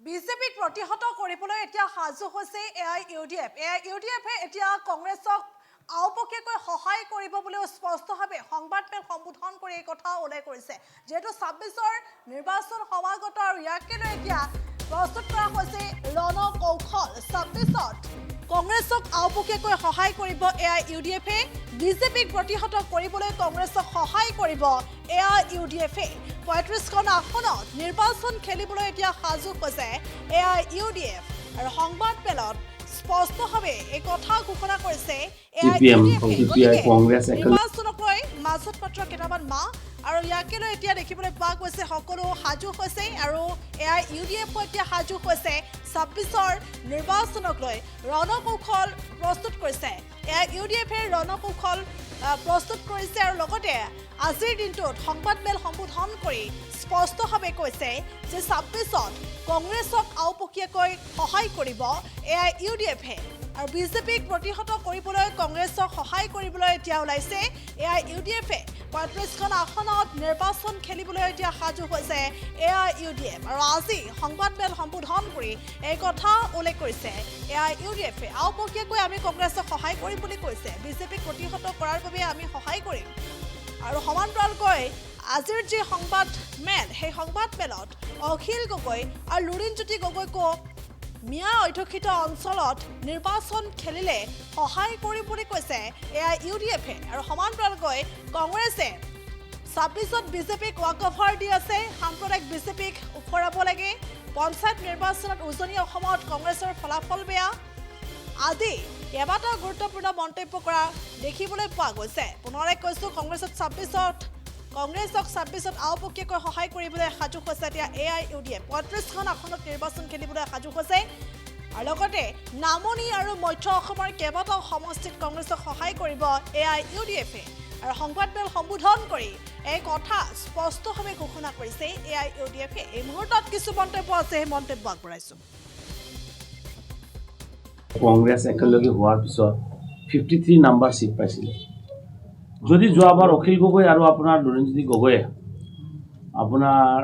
বিজেপিক প্ৰতিহত কৰিবলৈ এতিয়া সাজু হৈছে এআইইউডিএফ। এআইইউডিএফে এতিয়া কংগ্ৰেছক আওপকীয়াকৈ সহায় কৰিব বুলিও স্পষ্টভাৱে সংবাদমেল সম্বোধন কৰি এই কথা উল্লেখ কৰিছে। যেহেতু ২৬ৰ নিৰ্বাচন সমাগত আৰু ইয়াকে লৈ এতিয়া প্ৰস্তুত কৰা হৈছে ৰণকৌশল। ২৬ত কংগ্ৰেছক আওপকীয়াকৈ সহায় কৰিব এআইইউডিএফে, বিজেপিক প্ৰতিহত কৰিবলৈ কংগ্ৰেছক সহায় কৰিব এআইইউডিএফে। ৩৫খন আসনত নিৰ্বাচন খেলিবলৈ এতিয়া সাজু হৈছে এআইইউডিএফ আৰু সংবাদমেলত স্পষ্টভাৱে এই কথা ঘোষণা কৰিছে নিৰ্বাচনক লৈ মাজত মাত্ৰ কেইটামান মাহ আৰু ইয়াকে লৈ এতিয়া দেখিবলৈ পোৱা গৈছে সকলো সাজু হৈছে আৰু এআইইউডিএফো এতিয়া সাজু হৈছে ২৬ৰ নিৰ্বাচনক লৈ ৰণকৌশল প্ৰস্তুত কৰিছে। এআইইউডিএফে ৰণকৌশল প্ৰস্তুত কৰিছে আৰু লগতে আজিৰ দিনটোত সংবাদমেল সম্বোধন কৰি স্পষ্টভাৱে কৈছে যে ২৬ত কংগ্ৰেছক আওপকীয়াকৈ সহায় কৰিব এআইইউডিএফে আৰু বিজেপিক প্ৰতিহত কৰিবলৈ কংগ্ৰেছক সহায় কৰিবলৈ এতিয়া ওলাইছে এআইইউডিএফে। ৩৫খন আসনত নিৰ্বাচন খেলিবলৈ এতিয়া সাজু হৈছে এআইইউডিএফ আৰু আজি সংবাদমেল সম্বোধন কৰি এই কথা উল্লেখ কৰিছে এআইইউডিএফে। আওপকীয়াকৈ আমি কংগ্ৰেছক সহায় কৰিম বুলি কৈছে, বিজেপিক প্ৰতিহত কৰাৰ বাবে আমি সহায় কৰিম আৰু সমান্তৰালকৈ আজিৰ যি সংবাদমেল সেই সংবাদমেলত অখিল গগৈ আৰু লুৰিণজ্যোতি গগৈকো মিয়া অধ্যুষিত অঞ্চলত নিৰ্বাচন খেলিলে সহায় কৰিম বুলি কৈছে এআইইউডিএফে আৰু সমান্তৰালকৈ কংগ্ৰেছে ২৬ত বিজেপিক ৱাকঅভাৰ দি আছে। সাম্প্ৰদায়িক বিজেপিক ওফৰাব লাগে, পঞ্চায়ত নিৰ্বাচনত উজনি অসমত কংগ্ৰেছৰ ফলাফল বেয়া আদি কেইবাটাও গুৰুত্বপূৰ্ণ মন্তব্য কৰা দেখিবলৈ পোৱা গৈছে। পুনৰাই কৈছোঁ, কংগ্ৰেছক ২৬ত আওপকীয়াকৈ সহায় কৰিবলৈ সাজু হৈছে এতিয়া এআইইউডিএফ। ৩৫খন আসনত নিৰ্বাচন খেলিবলৈ সাজু হৈছে আৰু লগতে নামনি আৰু মধ্য অসমৰ কেইবাটাও সমষ্টিত কংগ্ৰেছক সহায় কৰিব এআইইউডিএফে আৰু সংবাদমেল সম্বোধন কৰি এই কথা স্পষ্টভাৱে ঘোষণা কৰিছে এআইইউডিএফে। এই মুহূৰ্তত কিছু মন্তব্য আছে, সেই মন্তব্য আগবঢ়াইছোঁ। কংগ্ৰেছ একেলগে হোৱাৰ পিছত 53 নাম্বাৰ চিট পাইছিলে। যদি যোৱাবাৰ অখিল গগৈ আৰু আপোনাৰ লুৰিণজ্যোতি গগৈয়ে আপোনাৰ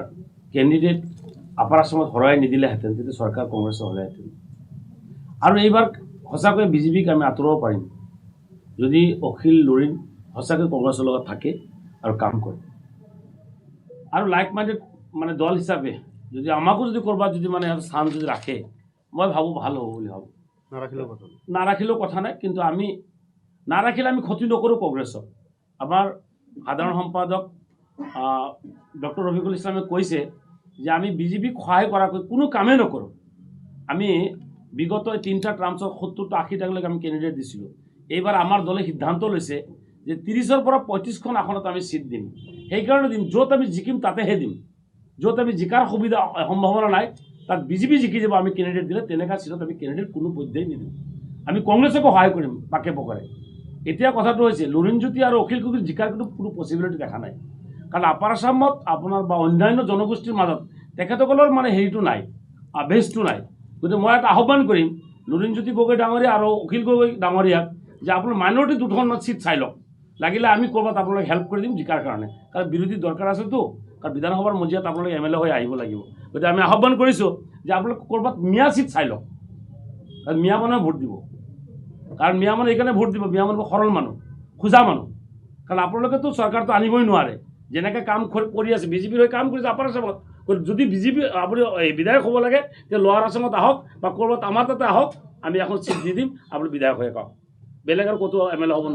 কেণ্ডিডেট আপাৰ আছামত হৰাই নিদিলেহেঁতেন, তেতিয়া চৰকাৰ কংগ্ৰেছে হ'লেহেঁতেন। আৰু এইবাৰ সঁচাকৈ বিজেপিক আমি আঁতৰাব পাৰিম যদি অখিল লুৰিণ সঁচাকৈ কংগ্ৰেছৰ লগত থাকে আৰু কাম কৰে আৰু লাইক মাইণ্ডেড মানে দল হিচাপে যদি আমাকো যদি ক'ৰবাত যদি মানে স্থান যদি ৰাখে, মই ভাবোঁ ভাল হ'ব বুলি ভাবোঁ। নাৰাখিলেও কথা নাই, কিন্তু আমি নাৰাখিলে আমি ক্ষতি নকৰোঁ কংগ্ৰেছক। আমাৰ সাধাৰণ সম্পাদক ডক্টৰ ৰফিকুল ইছলামে কৈছে যে আমি বিজেপিক সহায় কৰাকৈ কোনো কামেই নকৰোঁ। আমি বিগত 3টা ট্ৰাম্পছত 70টা 80টালৈকে আমি কেণ্ডিডেট দিছিলোঁ। এইবাৰ আমাৰ দলে সিদ্ধান্ত লৈছে যে 30ৰ পৰা 35খন আসনত আমি ছিট দিম। সেইকাৰণে দিম, য'ত আমি জিকিম তাতেহে দিম। য'ত আমি জিকাৰ সুবিধা সম্ভাৱনা নাই তাত বিজেপি জিকি যাব আমি কেণ্ডিডেট দিলে, তেনেকুৱা ছিটত আমি কেণ্ডিডেট কোনো পৰ্যায়ে নিদিওঁ। আমি কংগ্ৰেছকো সহায় কৰিম পাকে পকৰে। এতিয়া কথাটো হৈছে লুৰিণজ্যোতি আৰু অখিল গগৈ জিকাৰ কোনো পচিবিলিটি দেখা নাই, কাৰণ আপাৰ আছামত আপোনাৰ বা অন্যান্য জনগোষ্ঠীৰ মাজত তেখেতসকলৰ মানে হেৰিটো নাই, বেছটো নাই। গতিকে মই এটা আহ্বান কৰিম লুৰিণজ্যোতি গগৈ ডাঙৰীয়া আৰু অখিল গগৈ ডাঙৰীয়াক যে আপোনাৰ মাইনৰিটি 2খন ছিট চাই লওক, লাগিলে আমি ক'ৰবাত আপোনালোক হেল্প কৰি দিম জিকাৰ কাৰণে, কাৰণ বিৰোধী দৰকাৰ আছেতো, কাৰণ বিধানসভাৰ মজিয়াত আপোনালোকে MLA হৈ আহিব লাগিব। গতিকে আমি আহ্বান কৰিছোঁ যে আপোনালোকে ক'ৰবাত মিয়া ছিট চাই লওক, কাৰণ মিয়া মানুহে ভোট দিব। কাৰণ মিয়া মানুহ এইকাৰণে ভোট দিব, মিয়া মানুহ সৰল মানুহ, খোজা মানুহ। কাৰণ আপোনালোকেতো চৰকাৰটো আনিবই নোৱাৰে, যেনেকৈ কাম কৰি আছে বিজেপিৰ হৈ কাম কৰিছে আপাৰ আছামত। যদি বিজেপি আপুনি বিধায়ক হ'ব লাগে তেতিয়া লোৱাৰ আছামত আহক বা ক'ৰবাত আমাৰ তাতে আহক, আমি এখন ছিট দি দিম, আপুনি বিধায়ক হৈ কওক, বেলেগ আৰু ক'তো MLA হ'ব।